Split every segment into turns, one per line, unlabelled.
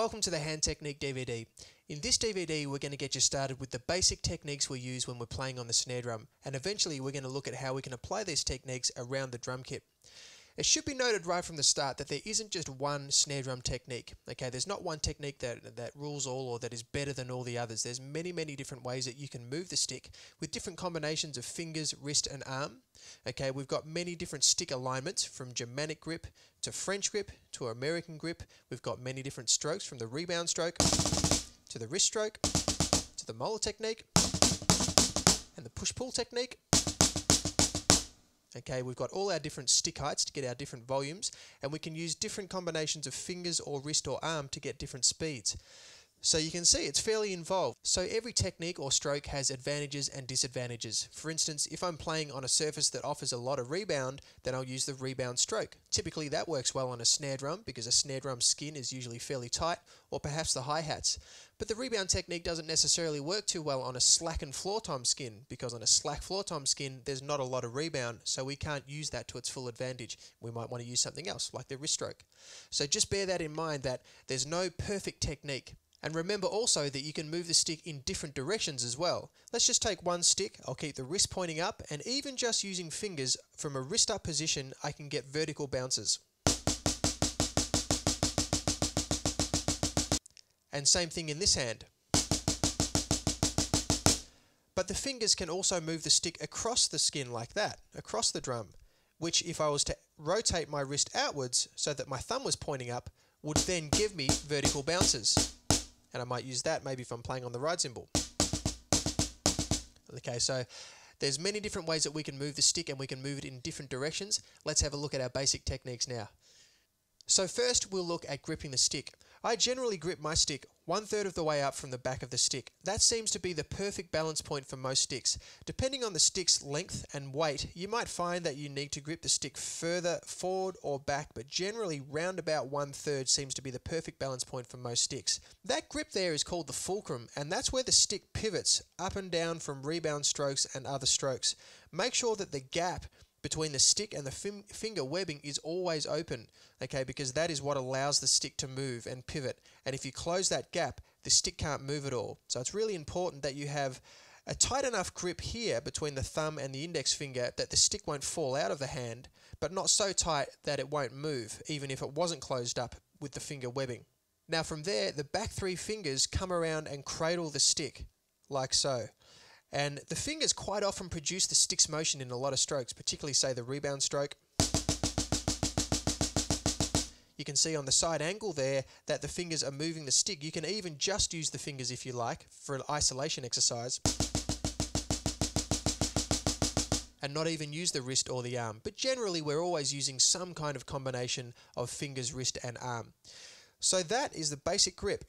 Welcome to the Hand Technique DVD. In this DVD we're going to get you started with the basic techniques we use when we're playing on the snare drum, and eventually we're going to look at how we can apply these techniques around the drum kit. It should be noted right from the start that there isn't just one snare drum technique. Okay, there's not one technique that rules all or that is better than all the others. There's many different ways that you can move the stick with different combinations of fingers, wrist and arm. Okay, we've got many different stick alignments from Germanic grip to French grip to American grip. We've got many different strokes from the rebound stroke to the wrist stroke to the molar technique and the push-pull technique. Okay, we've got all our different stick heights to get our different volumes, and we can use different combinations of fingers or wrist or arm to get different speeds. So you can see it's fairly involved. So every technique or stroke has advantages and disadvantages. For instance, if I'm playing on a surface that offers a lot of rebound, then I'll use the rebound stroke. Typically that works well on a snare drum because a snare drum skin is usually fairly tight, or perhaps the hi-hats. But the rebound technique doesn't necessarily work too well on a slackened floor tom skin, because on a slack floor tom skin there's not a lot of rebound, so we can't use that to its full advantage. We might want to use something else like the wrist stroke. So just bear that in mind, that there's no perfect technique. And remember also that you can move the stick in different directions as well. Let's just take one stick, I'll keep the wrist pointing up, and even just using fingers from a wrist up position I can get vertical bounces. And same thing in this hand. But the fingers can also move the stick across the skin like that, across the drum, which if I was to rotate my wrist outwards so that my thumb was pointing up, would then give me vertical bounces. And I might use that maybe if I'm playing on the ride cymbal. Okay, so there's many different ways that we can move the stick, and we can move it in different directions. Let's have a look at our basic techniques now. So first we'll look at gripping the stick. I generally grip my stick 1/3 of the way up from the back of the stick. That seems to be the perfect balance point for most sticks. Depending on the stick's length and weight, you might find that you need to grip the stick further forward or back, but generally round about 1/3 seems to be the perfect balance point for most sticks. That grip there is called the fulcrum, and that's where the stick pivots up and down from rebound strokes and other strokes. Make sure that the gap between the stick and the finger webbing is always open, okay, because that is what allows the stick to move and pivot. And if you close that gap, the stick can't move at all. So it's really important that you have a tight enough grip here between the thumb and the index finger that the stick won't fall out of the hand, but not so tight that it won't move, even if it wasn't closed up with the finger webbing. Now from there, the back 3 fingers come around and cradle the stick, like so. And the fingers quite often produce the stick's motion in a lot of strokes, particularly say the rebound stroke. You can see on the side angle there that the fingers are moving the stick. You can even just use the fingers if you like for an isolation exercise, and not even use the wrist or the arm. But generally we're always using some kind of combination of fingers, wrist and arm. So that is the basic grip.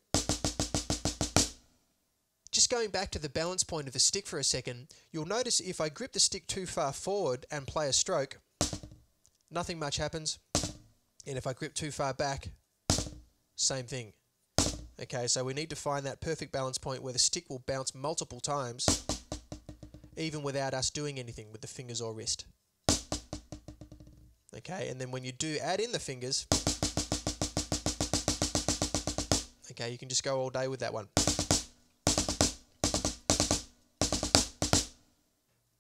Just going back to the balance point of the stick for a second, you'll notice if I grip the stick too far forward and play a stroke, nothing much happens. And if I grip too far back, same thing. Okay, so we need to find that perfect balance point where the stick will bounce multiple times, even without us doing anything with the fingers or wrist. Okay, and then when you do add in the fingers, okay, you can just go all day with that one.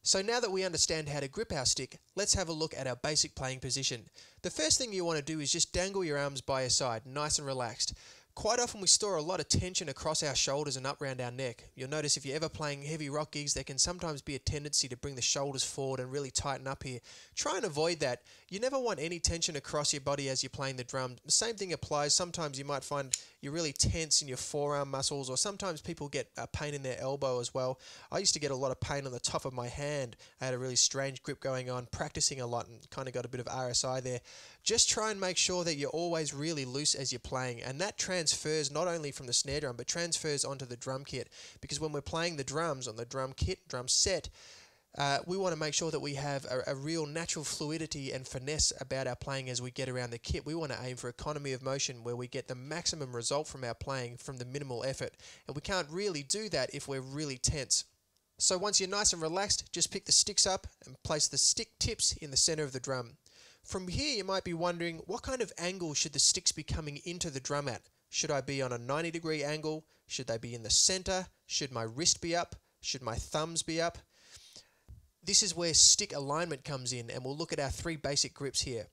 So now that we understand how to grip our stick, let's have a look at our basic playing position. The first thing you want to do is just dangle your arms by your side, nice and relaxed. Quite often we store a lot of tension across our shoulders and up around our neck. You'll notice if you're ever playing heavy rock gigs, there can sometimes be a tendency to bring the shoulders forward and really tighten up here. Try and avoid that. You never want any tension across your body as you're playing the drum. The same thing applies. Sometimes you might find you're really tense in your forearm muscles, or sometimes people get a pain in their elbow as well. I used to get a lot of pain on the top of my hand. I had a really strange grip going on, practicing a lot, and kind of got a bit of RSI there. Just try and make sure that you're always really loose as you're playing, and that transfers not only from the snare drum but transfers onto the drum kit, because when we're playing the drums on the drum kit, drum set, we want to make sure that we have a real natural fluidity and finesse about our playing as we get around the kit. We want to aim for economy of motion, where we get the maximum result from our playing from the minimal effort, and we can't really do that if we're really tense. So once you're nice and relaxed, just pick the sticks up and place the stick tips in the center of the drum. From here you might be wondering, what kind of angle should the sticks be coming into the drum at? Should I be on a 90-degree angle? Should they be in the center? Should my wrist be up? Should my thumbs be up? This is where stick alignment comes in, and we'll look at our 3 basic grips here.